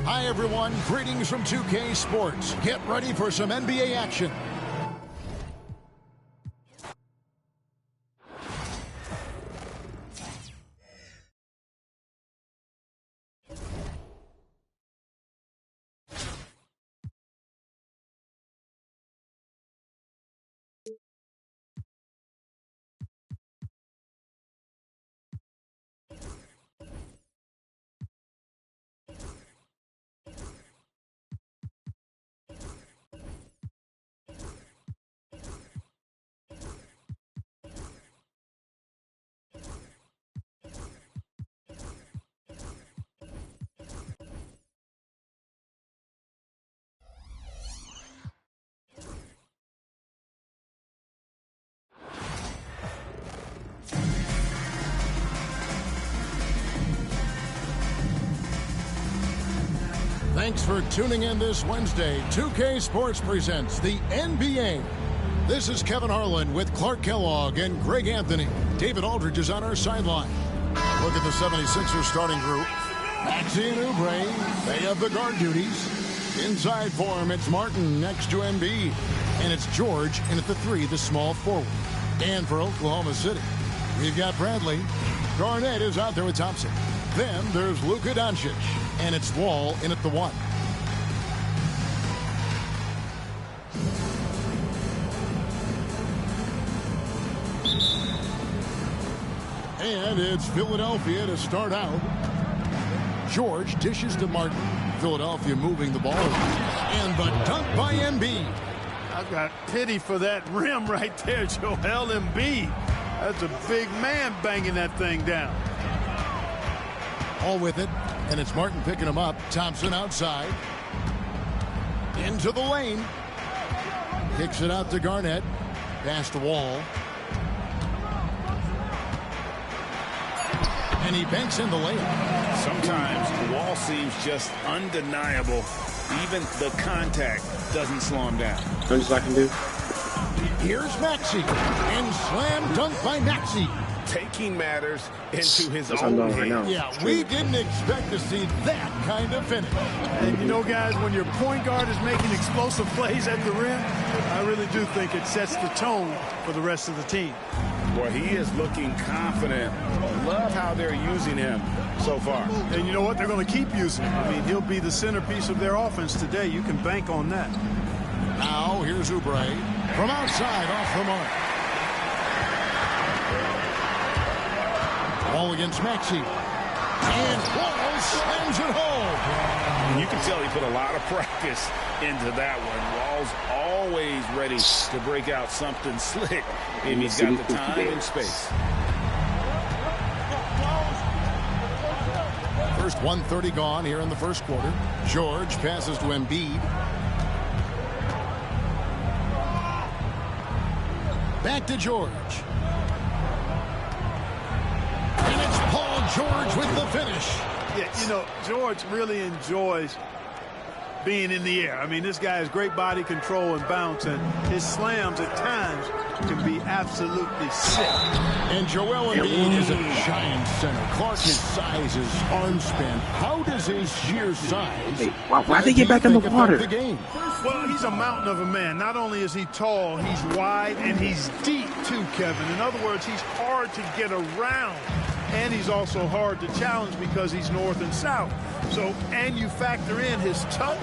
Hi, everyone. Greetings from 2K Sports. Get ready for some NBA action. Thanks for tuning in this Wednesday. 2K Sports presents the NBA. This is Kevin Harlan with Clark Kellogg and Greg Anthony. David Aldridge is on our sideline. Look at the 76ers starting group. Maxey and Oubre, they have the guard duties. Inside for him, it's Martin next to Embiid. And it's George in at the 3, the small forward. And for Oklahoma City, we've got Bradley. Garnett is out there with Thompson. Then there's Luka Doncic. And it's Wall in at the 1. And it's Philadelphia to start out. George dishes to Martin. Philadelphia moving the ball. And the dunk by Embiid. I've got pity for that rim right there, Joel Embiid. That's a big man banging that thing down. All with it. And it's Martin picking him up. Thompson outside. Into the lane. Kicks it out to Garnett. Pass to Wall. And he banks in the layup. Sometimes Wall seems just undeniable. Even the contact doesn't slow him down. As I can do. Here's Maxey. And slam dunk by Maxey. Taking matters into his own hands. Yeah, we didn't expect to see that kind of finish. And you know, guys, when your point guard is making explosive plays at the rim, I really do think it sets the tone for the rest of the team. Boy, he is looking confident. Love how they're using him so far. And you know what? They're going to keep using him. I mean, he'll be the centerpiece of their offense today. You can bank on that. Now, here's Oubre. From outside, off the mark. Ball against Maxey. And Wall slams it home. You can tell he put a lot of practice into that one. Wall's always ready to break out something slick if he's got the time and space. First 1:30 gone here in the first quarter. George passes to Embiid. Back to George. And it's Paul George with the finish. Yeah, you know, George really enjoys being in the air. I mean, this guy has great body control and bounce, and his slams at times can be absolutely sick. And Joel Embiid is a giant center. Clark, his size, his arm span. How does his sheer size... Hey, why'd they get back in the water? The game? Well, he's a mountain of a man. Not only is he tall, he's wide, and he's deep, too, Kevin. In other words, he's hard to get around. And he's also hard to challenge because he's north and south. So, and you factor in his touch,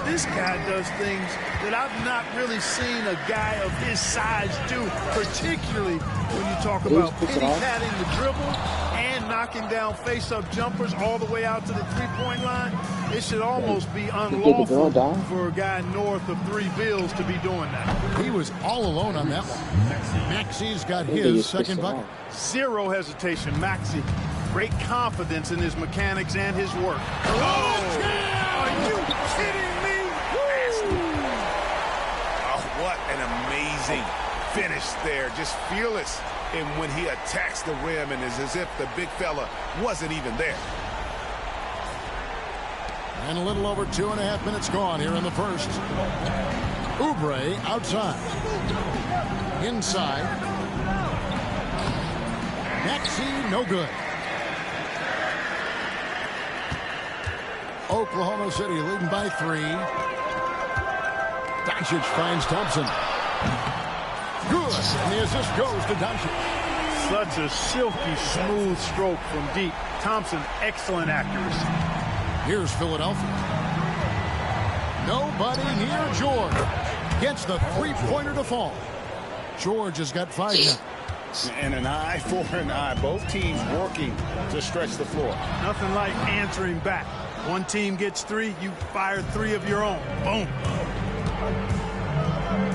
this guy does things that I've not really seen a guy of his size do, particularly when you talk about pity-patting the dribble and knocking down face-up jumpers all the way out to the three-point line. It should almost be unlawful for a guy north of 3 bills to be doing that. He was all alone on that one. Maxey's got his second bucket. Zero hesitation. Maxey, great confidence in his mechanics and his work. Oh! Are you kidding me? Oh, what an amazing finish there. Just fearless. And when he attacks the rim, and it's as if the big fella wasn't even there. And a little over 2.5 minutes gone here in the first. Oubre outside. Inside. Maxey, no good. Oklahoma City leading by 3. Doncic finds Thompson. Good. And the assist goes to Doncic. Such a silky, smooth stroke from deep. Thompson, excellent accuracy. Here's Philadelphia. Nobody near George. Gets the three-pointer to fall. George has got 5 now. And an eye for an eye. Both teams working to stretch the floor. Nothing like answering back. One team gets 3, you fire 3 of your own. Boom.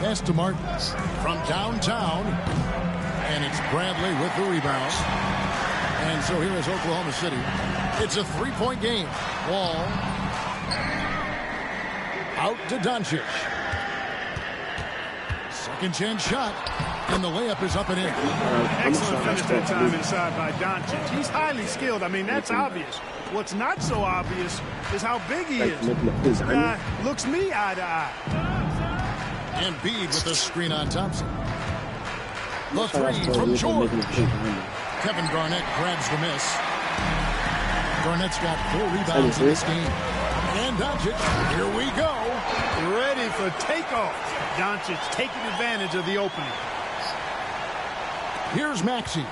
Pass to Martin from downtown. And it's Bradley with the rebound. And so here is Oklahoma City. It's a 3-point game. Wall. Out to Doncic. Second chance shot. And the layup is up and in. Excellent finish that time inside by Doncic. He's highly skilled. I mean, that's obvious. What's not so obvious is how big he is. Looks me eye to eye. Embiid with the screen on Thompson. The 3 from George. Kevin Garnett grabs the miss. Garnett's got 4 rebounds in this game. And Doncic, here we go. Ready for takeoff. Doncic taking advantage of the opening. Here's Maxey.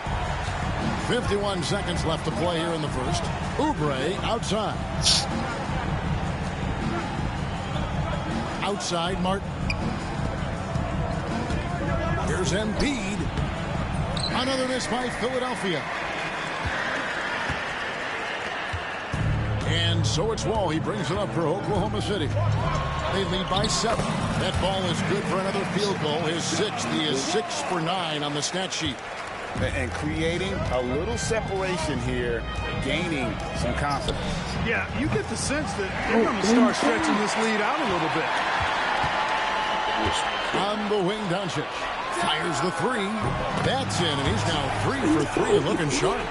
51 seconds left to play here in the first. Oubre outside. Outside Martin. Here's Embiid. Another miss by Philadelphia. And so it's Wall. He brings it up for Oklahoma City. They lead by 7. That ball is good for another field goal. His 6th. He is 6 for 9 on the stat sheet. And creating a little separation here, gaining some confidence. Yeah, you get the sense that they're going to start stretching this lead out a little bit. On the wing, Doncic fires the 3. That's in, and he's now 3 for 3 and looking sharp.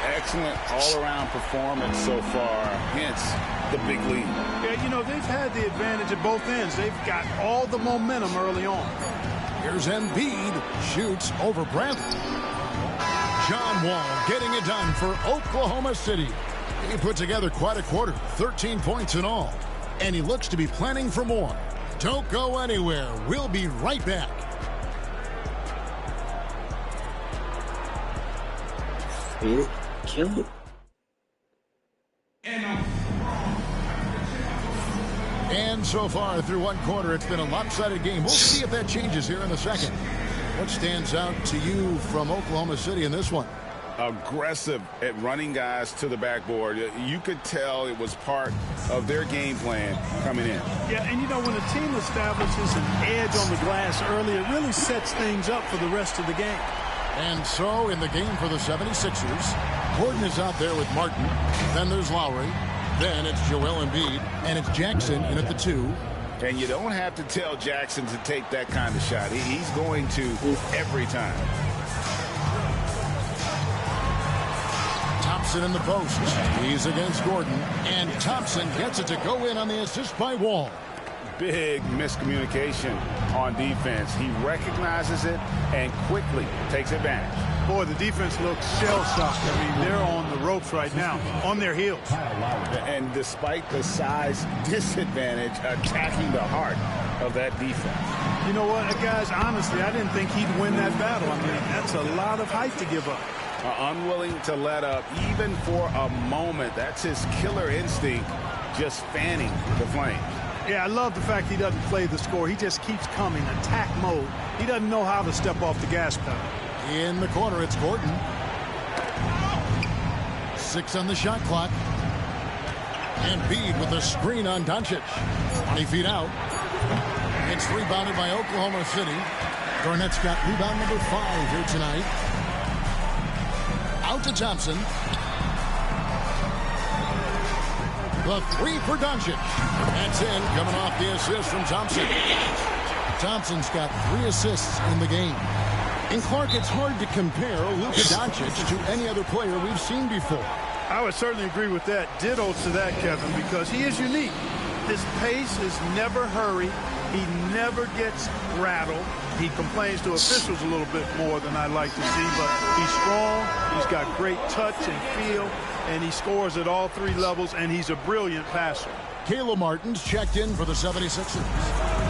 Excellent all-around performance so far, hence the big lead. Yeah, you know, they've had the advantage at both ends. They've got all the momentum early on. Here's Embiid. Shoots over Bradley. John Wall getting it done for Oklahoma City. He put together quite a quarter, 13 points in all. And he looks to be planning for more. Don't go anywhere. We'll be right back. Kill it. And so far through one quarter, it's been a lopsided game. We'll see if that changes here in the second. What stands out to you from Oklahoma City in this one? Aggressive at running guys to the backboard. You could tell it was part of their game plan coming in. Yeah, and you know, when a team establishes an edge on the glass early, it really sets things up for the rest of the game. And so in the game for the 76ers, Gordon is out there with Martin. Then there's Lowry. Then it's Joel Embiid. And it's Jackson in at the 2. And you don't have to tell Jackson to take that kind of shot. He's going to every time. Thompson in the post. He's against Gordon. And Thompson gets it to go in on the assist by Wall. Big miscommunication on defense. He recognizes it and quickly takes advantage. Boy, the defense looks shell-shocked. I mean, they're on the ropes right now, on their heels. And despite the size disadvantage, attacking the heart of that defense. You know what, guys, honestly, I didn't think he'd win that battle. I mean, that's a lot of height to give up. Unwilling to let up, even for a moment. That's his killer instinct, just fanning the flame. Yeah, I love the fact he doesn't play the score. He just keeps coming, attack mode. He doesn't know how to step off the gas pedal. In the corner, it's Gordon. 6 on the shot clock. Embiid with a screen on Doncic. 20 feet out. It's rebounded by Oklahoma City. Garnett's got rebound number 5 here tonight. Out to Thompson. The 3 for Doncic. That's in, coming off the assist from Thompson. Thompson's got 3 assists in the game. And Clark, it's hard to compare Luka Doncic to any other player we've seen before. I would certainly agree with that. Ditto to that, Kevin, because he is unique. His pace is never hurry. He never gets rattled. He complains to officials a little bit more than I'd like to see, but he's strong. He's got great touch and feel, and he scores at all three levels, and he's a brilliant passer. Caleb Martin's checked in for the 76ers.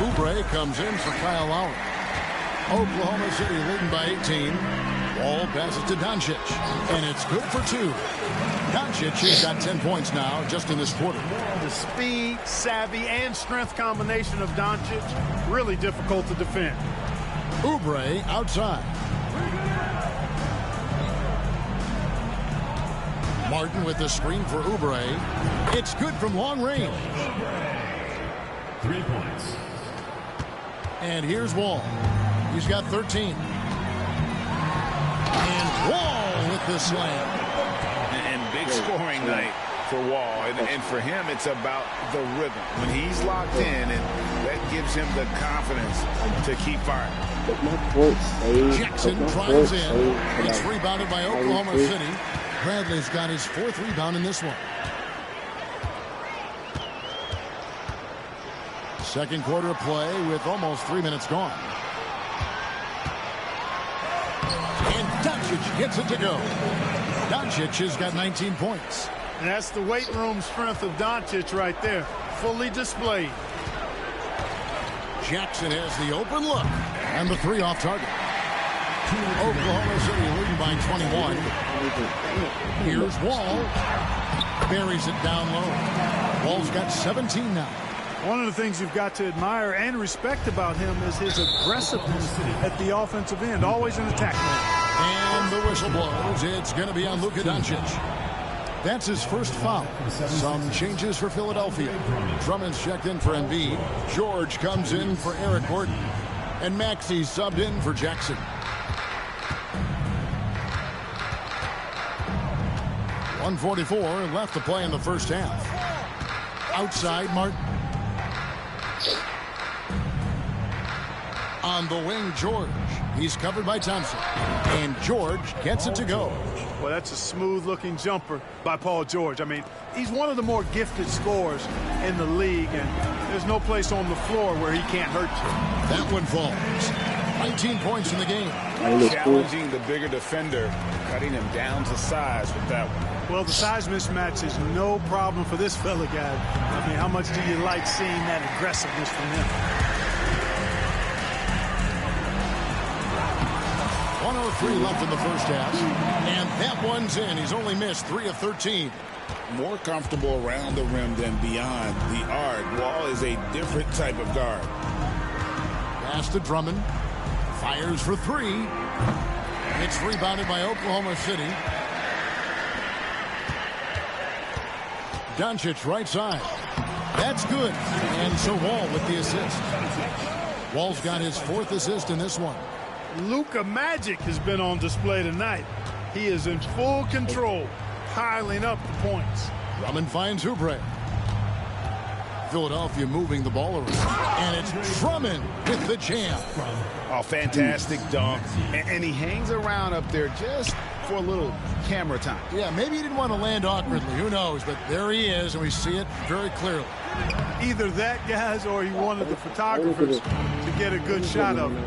Oubre comes in for Kyle Lowry. Oklahoma City leading by 18. Wall passes to Doncic, and it's good for 2. Doncic has got 10 points now just in this quarter. The speed, savvy, and strength combination of Doncic, really difficult to defend. Oubre outside. Martin with the screen for Oubre. It's good from long range. 3 points. And here's Wall. He's got 13. And Wall with the slam. And big scoring night for Wall. And for him, it's about the rhythm. When he's locked in, and that gives him the confidence to keep firing. Jackson drives in. It's rebounded by Oklahoma City. Bradley's got his 4th rebound in this one. Second quarter play with almost 3 minutes gone. And Doncic gets it to go. Doncic has got 19 points. And that's the weight room strength of Doncic right there. Fully displayed. Jackson has the open look. And the 3 off target. Oklahoma City leading by 21. Here's Wall. Buries it down low. Wall's got 17 now. One of the things you've got to admire and respect about him is his aggressiveness at the offensive end. Always an attack mode. And the whistle blows. It's going to be on Luka Doncic. That's his first foul. Some changes for Philadelphia. Drummond's checked in for Embiid. George comes in for Eric Gordon. And Maxey subbed in for Jackson. 1:44 left to play in the first half. Outside, Martin. On the wing, George. He's covered by Thompson. And George gets it to go. Well, that's a smooth-looking jumper by Paul George. I mean, he's one of the more gifted scorers in the league, and there's no place on the floor where he can't hurt you. That one falls. 19 points in the game. Challenging the bigger defender, cutting him down to size with that one. Well, the size mismatch is no problem for this fella, guy. I mean, how much do you like seeing that aggressiveness from him? 1:03 left in the first half. And that one's in. He's only missed 3 of 13. More comfortable around the rim than beyond the arc. Wall is a different type of guard. Pass to Drummond. Fires for 3. It's rebounded by Oklahoma City. Doncic right side. That's good. And so Wall with the assist. Wall's got his 4th assist in this one. Luka Magic has been on display tonight. He is in full control, piling up the points. Drummond finds Oubre. Philadelphia moving the ball around. And it's Drummond with the jam. Oh, fantastic dunk. And he hangs around up there just for a little camera time. Yeah, maybe he didn't want to land awkwardly. Who knows? But there he is, and we see it very clearly. Either that, guys, or he wanted the photographers to get a good shot of it.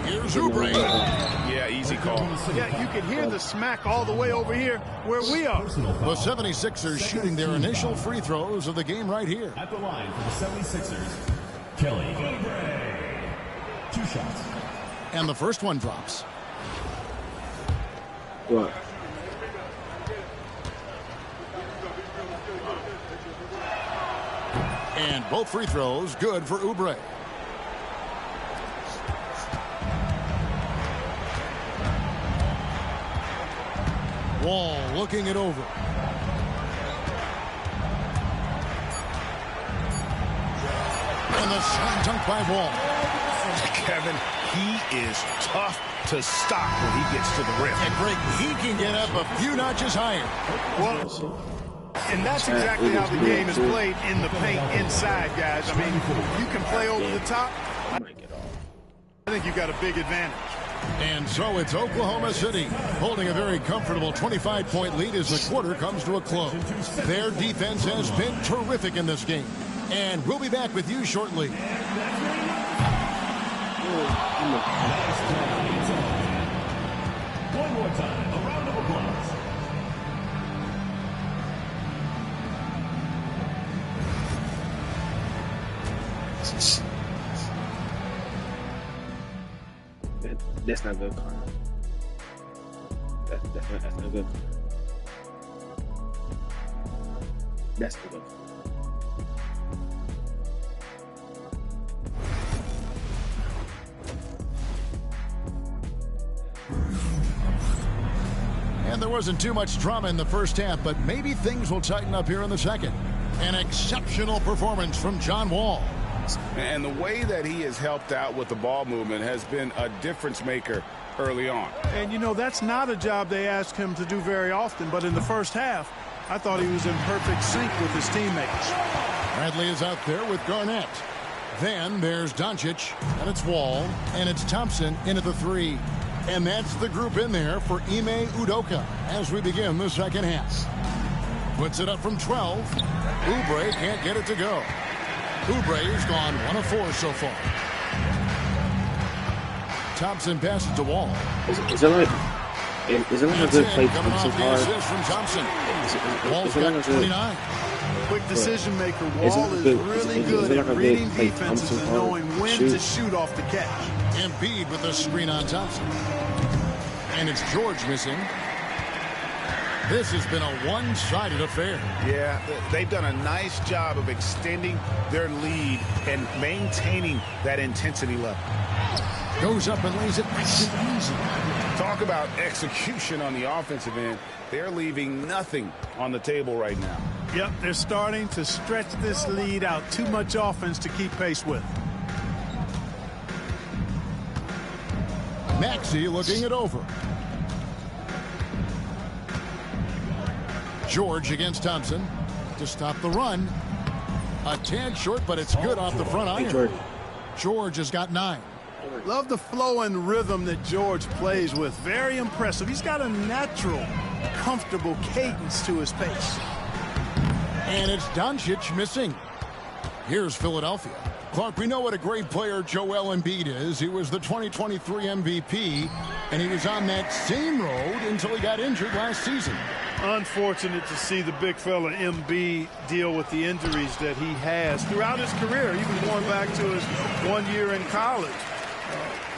Here's Oubre. Yeah, easy call. Yeah, you can hear the smack all the way over here where we are. The 76ers shooting their initial free throws of the game right here. At the line for the 76ers, Kelly. 2 shots. And the first one drops. What? And both free throws good for Oubre. Wall looking it over. And the slam dunk by Wall. Kevin, he is tough to stop when he gets to the rim. And Greg, he can get up a few notches higher. Well, and that's exactly how the game is played in the paint inside, guys. I mean, you can play over the top. I think you've got a big advantage. And so it's Oklahoma City holding a very comfortable 25-point lead as the quarter comes to a close. Their defense has been terrific in this game. And we'll be back with you shortly. One more time, a round of applause. That's not good. That's not good. That's not good. And there wasn't too much drama in the first half, but maybe things will tighten up here in the second. An exceptional performance from John Wall. And the way that he has helped out with the ball movement has been a difference maker early on. And, you know, that's not a job they ask him to do very often, but in the first half, I thought he was in perfect sync with his teammates. Bradley is out there with Garnett. Then there's Doncic, and it's Wall, and it's Thompson in at the three. And that's the group in there for Ime Udoka as we begin the second half. Puts it up from 12. Oubre can't get it to go. Oubre's gone 1 of 4 so far. Thompson passes to Wall. Is it like a good play coming off the assist from Thompson. Wall's got 29. Quick decision maker. Wall is really good at reading defenses and knowing when to shoot off the catch. Embiid with the screen on Thompson. And it's George missing. This has been a one-sided affair. Yeah, they've done a nice job of extending their lead and maintaining that intensity level. Goes up and lays it nice and easy. Talk about execution on the offensive end. They're leaving nothing on the table right now. Yep, they're starting to stretch this lead out. Too much offense to keep pace with. Maxey looking it over. George against Thompson to stop the run. A tad short, but it's good off the front iron. George has got 9. Love the flow and rhythm that George plays with. Very impressive. He's got a natural, comfortable cadence to his pace. And it's Doncic missing. Here's Philadelphia. Clark, we know what a great player Joel Embiid is. He was the 2023 MVP, and he was on that same road until he got injured last season. Unfortunate to see the big fella Embiid deal with the injuries that he has throughout his career, even going back to his 1 year in college.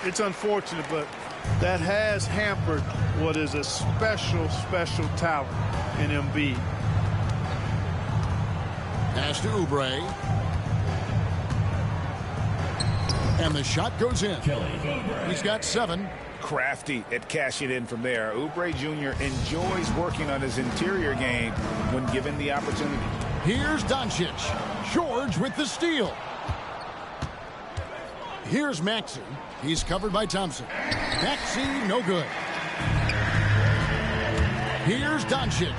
It's unfortunate, but that has hampered what is a special, special talent in Embiid. Pass to Oubre. And the shot goes in. He's got 7. Crafty at cashing in from there. Oubre Jr. enjoys working on his interior game when given the opportunity. Here's Doncic. George with the steal. Here's Maxey. He's covered by Thompson. Maxey, no good. Here's Doncic.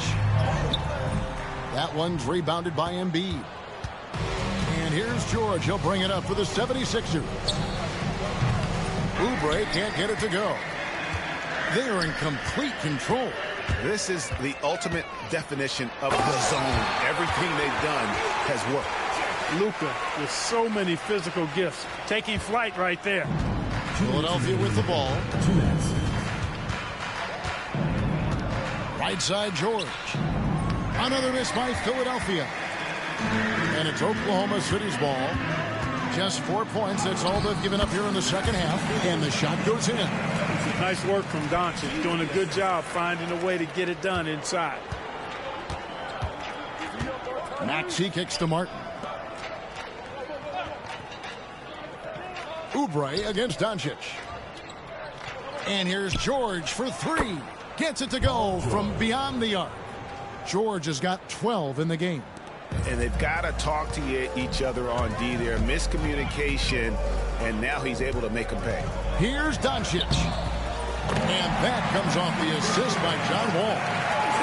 That one's rebounded by Embiid. And here's George. He'll bring it up for the 76ers. Oubre can't get it to go. They are in complete control. This is the ultimate definition of the zone. Everything they've done has worked. Luka with so many physical gifts. Taking flight right there. Philadelphia with the ball. Right side, George. Another miss by Philadelphia. And it's Oklahoma City's ball. Just 4 points. That's all they've given up here in the second half. And the shot goes in. Nice work from Doncic. Doing a good job finding a way to get it done inside. Maxey kicks to Martin. Oubre against Doncic. And here's George for 3. Gets it to go from beyond the arc. George has got 12 in the game. And they've got to talk to each other on D there. Miscommunication, and now he's able to make them pay. Here's Doncic. And that comes off the assist by John Wall.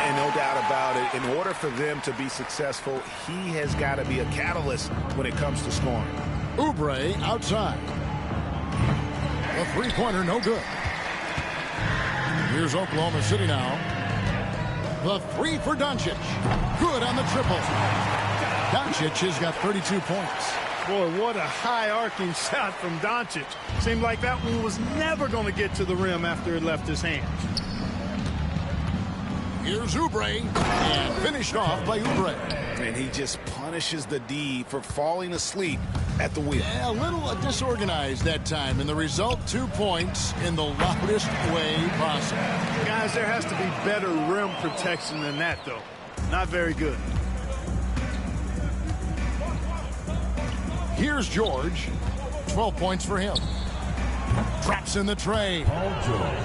And no doubt about it, in order for them to be successful, he has got to be a catalyst when it comes to scoring. Oubre outside. The three-pointer, no good. Here's Oklahoma City now. The 3 for Doncic. Good on the triple. Doncic has got 32 points. Boy, what a high-arcing shot from Doncic. Seemed like that one was never going to get to the rim after it left his hands. Here's Oubre, and finished off by Oubre. And he just punishes the D for falling asleep at the wheel. Yeah, a little disorganized that time, and the result, 2 points in the loudest way possible. Guys, there has to be better rim protection than that, though. Not very good. Here's George. 12 points for him. Traps in the tray.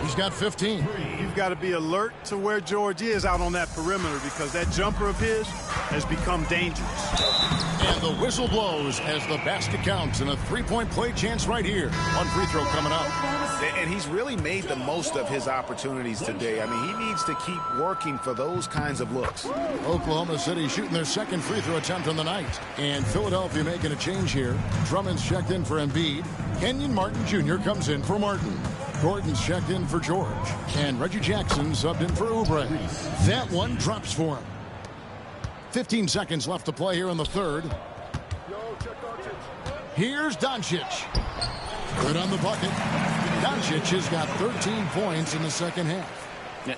He's got 15. You've got to be alert to where George is out on that perimeter because that jumper of his has become dangerous. And the whistle blows as the basket counts, and a three-point play chance right here. One free throw coming up. And he's really made the most of his opportunities today. I mean, he needs to keep working for those kinds of looks. Oklahoma City shooting their second free throw attempt on the night. And Philadelphia making a change here. Drummond's checked in for Embiid. Kenyon Martin Jr. comes in for Martin. Gordon's checked in for George. And Reggie Jackson subbed in for Oubre. That one drops for him. 15 seconds left to play here in the third. Here's Doncic. Good on the bucket. Doncic has got 13 points in the second half.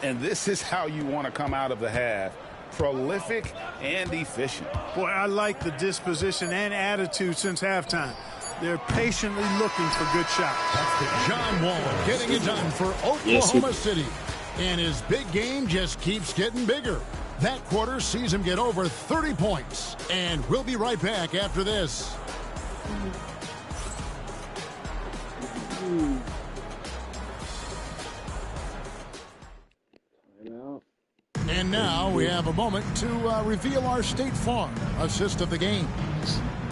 And this is how you want to come out of the half. Prolific and efficient. Boy, I like the disposition and attitude since halftime. They're patiently looking for good shots. John Wall getting it done for Oklahoma City. And his big game just keeps getting bigger. That quarter sees him get over 30 points. And we'll be right back after this. And now we have a moment to reveal our State Farm assist of the game.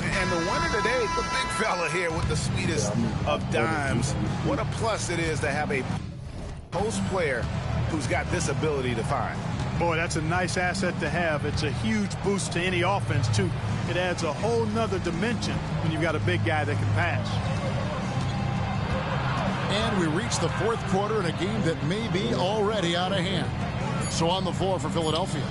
And the winner today, the big fella here with the sweetest of dimes. What a plus it is to have a post player who's got this ability to find. Boy, that's a nice asset to have. It's a huge boost to any offense, too. It adds a whole nother dimension when you've got a big guy that can pass. And we reach the fourth quarter in a game that may be already out of hand. So on the floor for Philadelphia.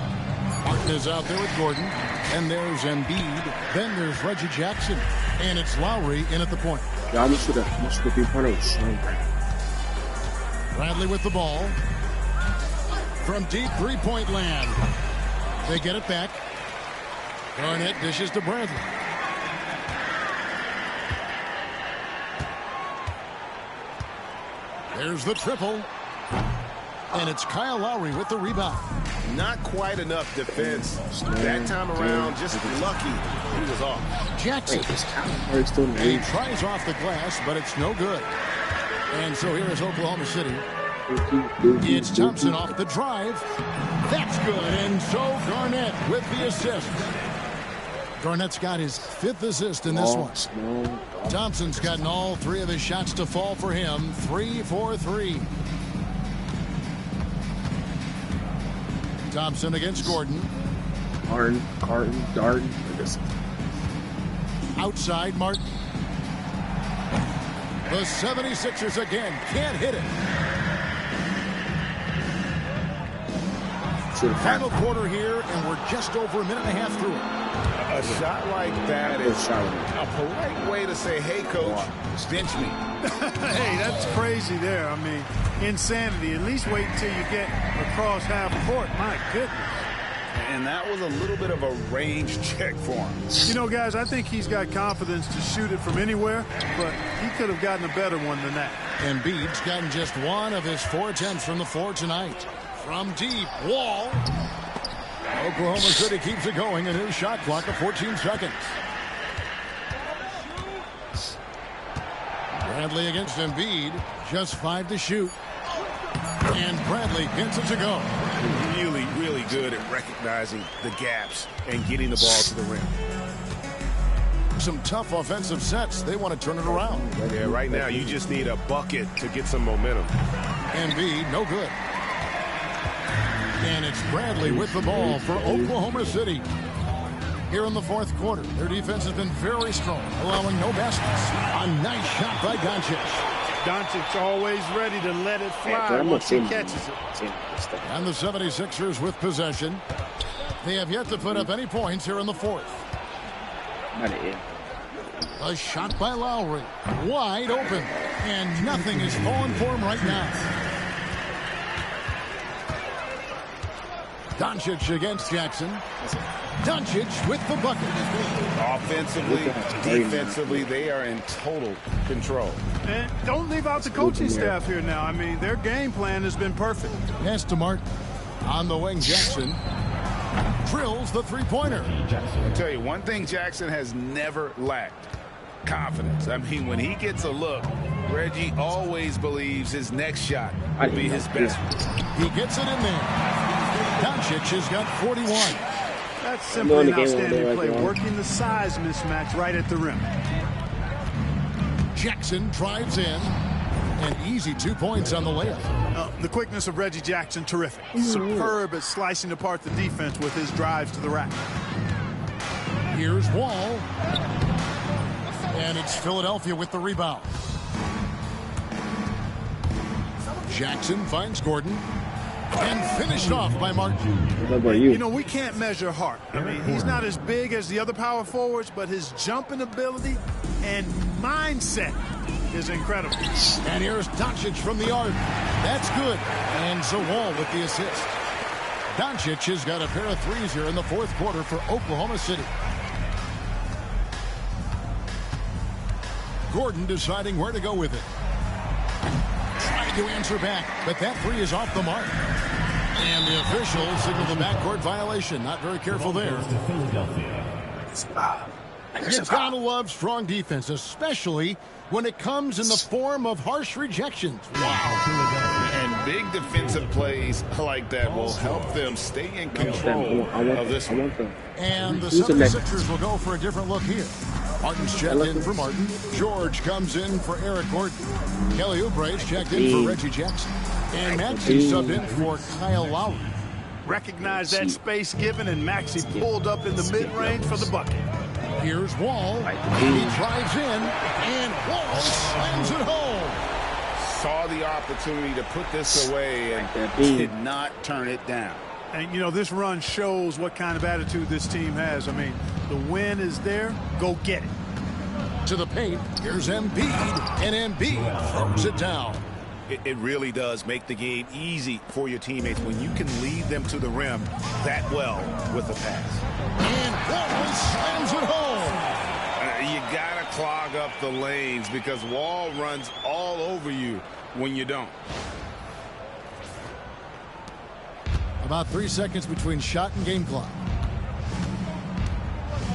Martin is out there with Gordon. And there's Embiid. Then there's Reggie Jackson. And it's Lowry in at the point. Bradley with the ball. From deep three-point land. They get it back. Garnett dishes to Bradley. There's the triple. And it's Kyle Lowry with the rebound. Not quite enough defense. That time around, just lucky he was off. Jackson. And he tries off the glass, but it's no good. And so here is Oklahoma City. It's Thompson off the drive. That's good. And so Garnett with the assist. Garnett's got his fifth assist in this one. Thompson's gotten all three of his shots to fall for him. 3 for 3. Thompson against Gordon. Darden. Outside Martin. The 76ers again can't hit it. Final quarter here, and we're just over a minute and a half through it. A shot like that is a polite way to say, hey, coach, bench me. Hey, that's crazy there. I mean, insanity. At least wait until you get across half court. My goodness. And that was a little bit of a range check for him. You know, guys, I think he's got confidence to shoot it from anywhere, but he could have gotten a better one than that. Embiid's gotten just one of his 4 attempts from the floor tonight. From deep, Wall. Oklahoma City keeps it going, and his shot clock of 14 seconds. Bradley against Embiid, just 5 to shoot. And Bradley gets it to go. Really, really good at recognizing the gaps and getting the ball to the rim. Some tough offensive sets. They want to turn it around. Yeah, right now you just need a bucket to get some momentum. Embiid, no good. And it's Bradley with the ball for Oklahoma City. Here in the fourth quarter, their defense has been very strong, allowing no baskets. A nice shot by Doncic. Doncic's always ready to let it fly once he catches it. And the 76ers with possession. They have yet to put up any points here in the fourth. Not it. A shot by Lowry. Wide open. And nothing is falling for him right now. Doncic against Jackson. Doncic with the bucket. Offensively, defensively, they are in total control. And don't leave out the coaching staff here now. I mean, their game plan has been perfect. Pass to Martin. On the wing, Jackson drills the three-pointer. I'll tell you, one thing Jackson has never lacked: confidence. I mean, when he gets a look, Reggie always believes his next shot will be his best. He gets it in there. Doncic has got 41. That's simply an outstanding play, working the size mismatch right at the rim. Jackson drives in. An easy 2 points on the layup. The quickness of Reggie Jackson, terrific. Superb at slicing apart the defense with his drives to the rack. Here's Wall. And it's Philadelphia with the rebound. Jackson finds Gordon. And finished off by Martin. What about you? You know, we can't measure Hart. I mean, he's not as big as the other power forwards, but his jumping ability and mindset is incredible. And here's Doncic from the arc. That's good. And Zawal with the assist. Doncic has got a pair of threes here in the fourth quarter for Oklahoma City. Gordon deciding where to go with it. Tried to answer back, but that three is off the mark. And the official signaled the backcourt violation. Not very careful there. You gotta love strong defense, especially when it comes in the form of harsh rejections. Wow. And big defensive plays like that will help them stay in control of this one. And the 76ers will go for a different look here. Martin's checked in for Martin. George comes in for Eric Gordon. Kelly Oubre's checked in for Reggie Jackson. And Maxey subbed in for Kyle Lowry. Recognize that space given, and Maxey pulled up in the mid-range for the bucket. Here's Wall. He drives in, and Wall slams it home. Saw the opportunity to put this away and did not turn it down. And, you know, this run shows what kind of attitude this team has. I mean, the win is there. Go get it. To the paint. Here's Embiid, and Embiid throws it down. It really does make the game easy for your teammates when you can lead them to the rim that well with a pass. And Wall slams it home. You got to clog up the lanes because Wall runs all over you when you don't. About 3 seconds between shot and game clock.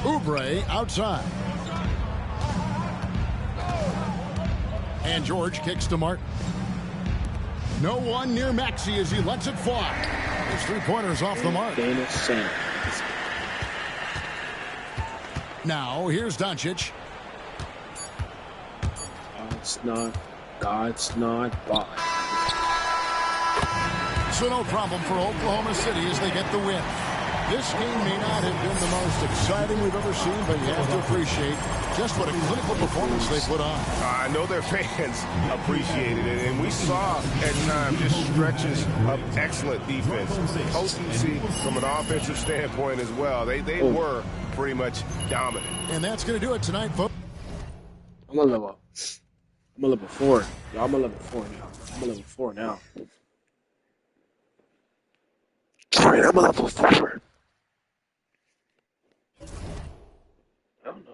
Oubre outside. And George kicks to Martin. No one near Maxey as he lets it fly. His three-pointer's off the mark. Now, here's Doncic. God's not bought. So no problem for Oklahoma City as they get the win. This game may not have been the most exciting we've ever seen, but you have to appreciate just what a clinical performance they put on. I know their fans appreciated it, and we saw at times just stretches of excellent defense. Potency from an offensive standpoint as well. They were pretty much dominant. And that's going to do it tonight, folks. I'm a level 4. Y'all, I'm a level 4 now. I'm a level 4 now. Sorry, I'm a level 4. I don't know.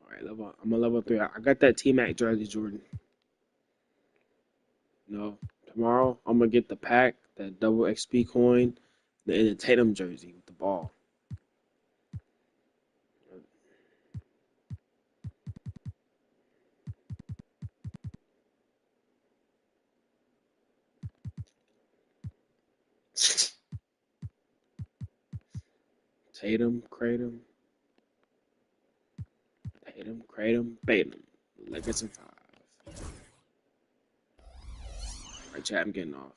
Alright, I'm a level 3. I got that T-Mac jersey, Jordan. No, tomorrow I'm gonna get the pack, that double XP coin, the Tatum jersey with the ball. Tatum, Kratom, Batum. Lakers in 5. Alright, chat, I'm getting off.